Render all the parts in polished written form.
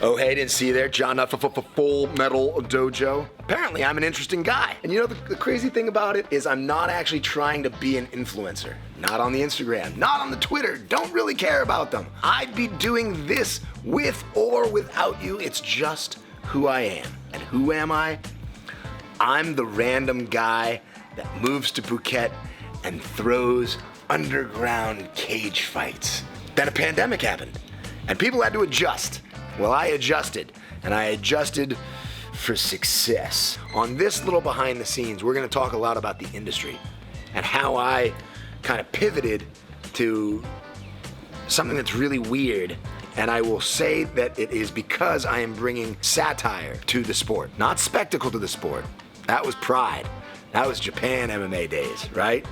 Oh, hey, didn't see you there, Jon Nutt, Full Metal Dojo. Apparently, I'm an interesting guy. And you know, the crazy thing about it is I'm not actually trying to be an influencer. Not on the Instagram, not on the Twitter, don't really care about them. I'd be doing this with or without you. It's just who I am. And who am I? I'm the random guy that moves to Phuket and throws underground cage fights. Then a pandemic happened, and people had to adjust. Well, I adjusted, and I adjusted for success. On this little behind the scenes, we're gonna talk a lot about the industry and how I kind of pivoted to something that's really weird. And I will say that it is because I am bringing satire to the sport, not spectacle to the sport. That was Pride. That was Japan MMA days, right?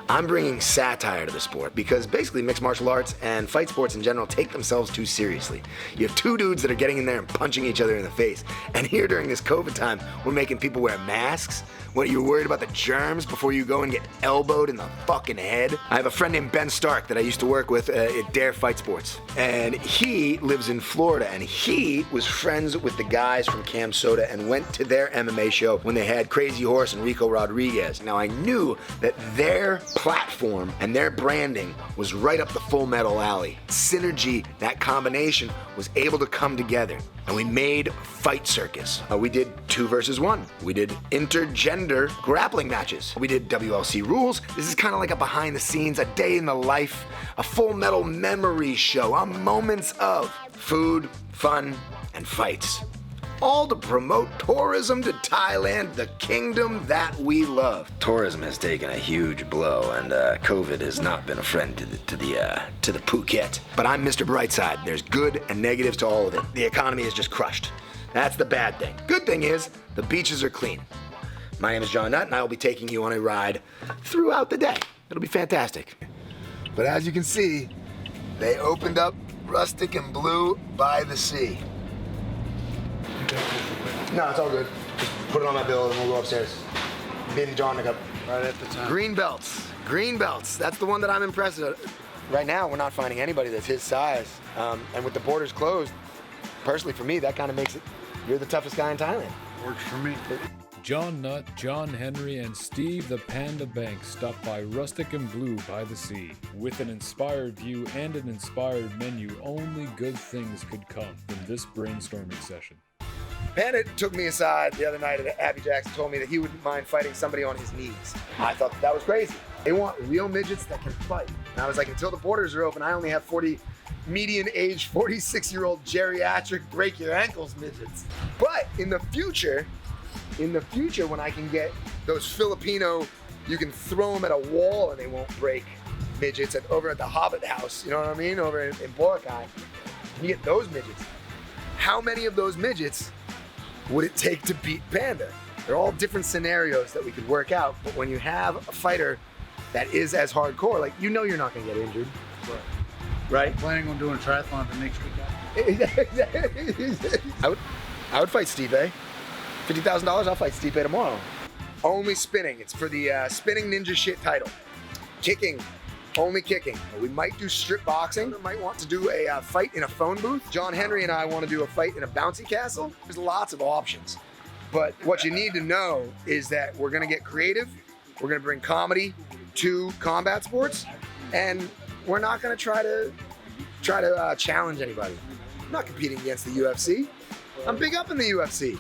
I'm bringing satire to the sport because basically mixed martial arts and fight sports in general take themselves too seriously. You have two dudes that are getting in there and punching each other in the face. And here during this COVID time, we're making people wear masks. What, you're worried about the germs before you go and get elbowed in the fucking head? I have a friend named Ben Stark that I used to work with at Dare Fight Sports. And he lives in Florida, and he was friends with the guys from Cam Soda and went to their MMA show when they had Crazy Horse and Rico Rodriguez. Now I knew that their platform and their branding was right up the Full Metal alley. Synergy, that combination, was able to come together. And we made Fight Circus. We did 2 versus 1. We did intergender grappling matches. We did WLC rules. This is kind of like a behind the scenes, a day in the life, a Full Metal memory show, a moments of food, fun, and fights. All to promote tourism to Thailand, the kingdom that we love. Tourism has taken a huge blow, and COVID has not been a friend to the Phuket. But I'm Mr. Brightside. There's good and negatives to all of it. The economy is just crushed. That's the bad thing. Good thing is, the beaches are clean. My name is Jon Nutt, and I will be taking you on a ride throughout the day. It'll be fantastic. But as you can see, they opened up Rustic and Blue by the Sea. No, it's all good. Just put it on my bill and we'll go upstairs. Me and John up. Right at the time. Green belts. Green belts. That's the one that I'm impressed with. Right now, we're not finding anybody that's his size. And with the borders closed, personally for me, that kind of makes it, you're the toughest guy in Thailand. Works for me. Jon Nutt, John Henry, and Steve the Panda Banks stopped by Rustic and Blue by the Sea. With an inspired view and an inspired menu, only good things could come from this brainstorming session. Panda took me aside the other night at Abby Jackson, told me that he wouldn't mind fighting somebody on his knees. I thought that was crazy. They want real midgets that can fight. And I was like, until the borders are open, I only have median age 46-year-old geriatric break your ankles midgets. But in the future when I can get those Filipino, you can throw them at a wall and they won't break midgets over at the Hobbit house, you know what I mean? Over in Boracay. You get those midgets. How many of those midgets would it take to beat Panda? They're all different scenarios that we could work out, but when you have a fighter that is as hardcore, like, you know you're not gonna get injured. Right? Planning on doing a triathlon the next week. I would fight Stipe. $50,000, I'll fight Stipe tomorrow. Only spinning, it's for the spinning ninja shit title. Kicking, only kicking. We might do strip boxing. We might want to do a fight in a phone booth. John Henry and I want to do a fight in a bouncy castle. There's lots of options. But what you need to know is that we're gonna get creative. We're gonna bring comedy to combat sports. And we're not gonna try to challenge anybody. I'm not competing against the UFC. I'm big up in the UFC.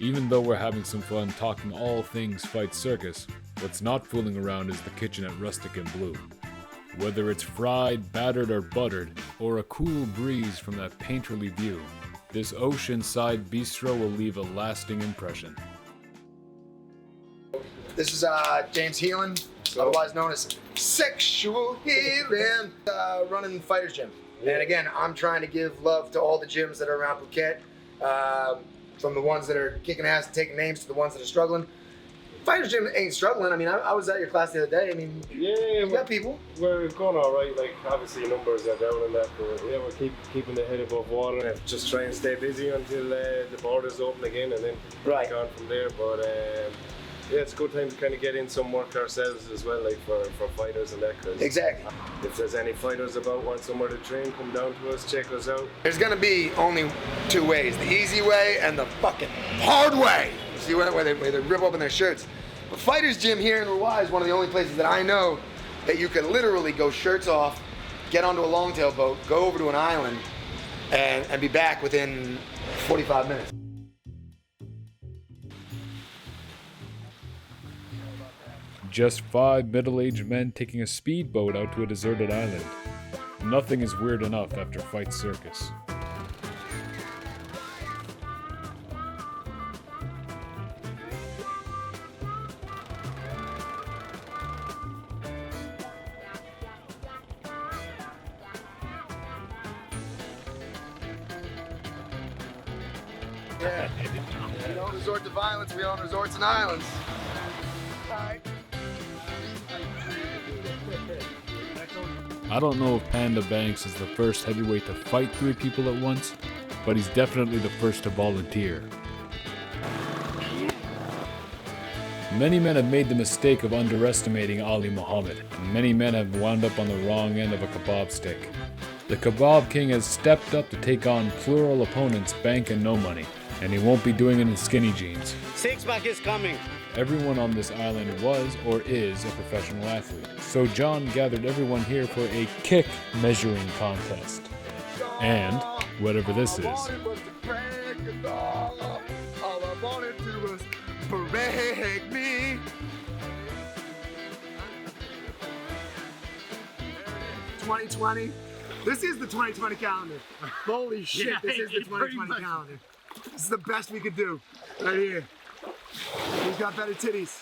Even though we're having some fun talking all things Fight Circus, what's not fooling around is the kitchen at Rustic and Blue. Whether it's fried, battered, or buttered, or a cool breeze from that painterly view, this oceanside bistro will leave a lasting impression. This is James Heelan, otherwise known as Sexual Healing, running Fighter's Gym. And again, I'm trying to give love to all the gyms that are around Phuket, from the ones that are kicking ass and taking names to the ones that are struggling. Fighter's Gym ain't struggling. I mean, I was at your class the other day. I mean, you got people. We're going all right. Like, obviously numbers are down and that, but yeah, we're keeping the head above water and just try and stay busy until the borders open again, and then right on from there. But yeah, it's a good time to kind of get in some work ourselves as well, like for fighters and that. Cause Exactly. if there's any fighters about, want somewhere to train, come down to us, check us out. There's gonna be only two ways: the easy way and the fucking hard way. See where they rip open their shirts. But Fighters Gym here in Hawaii is one of the only places that I know that you can literally go shirts off, get onto a longtail boat, go over to an island, and be back within 45 minutes. Just 5 middle-aged men taking a speedboat out to a deserted island. Nothing is weird enough after Fight Circus. Yeah. We don't resort to violence, we own resorts and islands. I don't know if Panda Banks is the first heavyweight to fight 3 people at once, but he's definitely the first to volunteer. Many men have made the mistake of underestimating Ali Muhammad, and many men have wound up on the wrong end of a kebab stick. The Kebab King has stepped up to take on plural opponents Bank and No Money, and he won't be doing it in skinny jeans. Six-pack is coming. Everyone on this island was or is a professional athlete, so John gathered everyone here for a kick measuring contest. And whatever this is. All I wanted to was break me. 2020. This is the 2020 calendar. Holy shit, Yeah, this is the pretty 2020 much. calendar. This is the best we could do right here. Who's got better titties?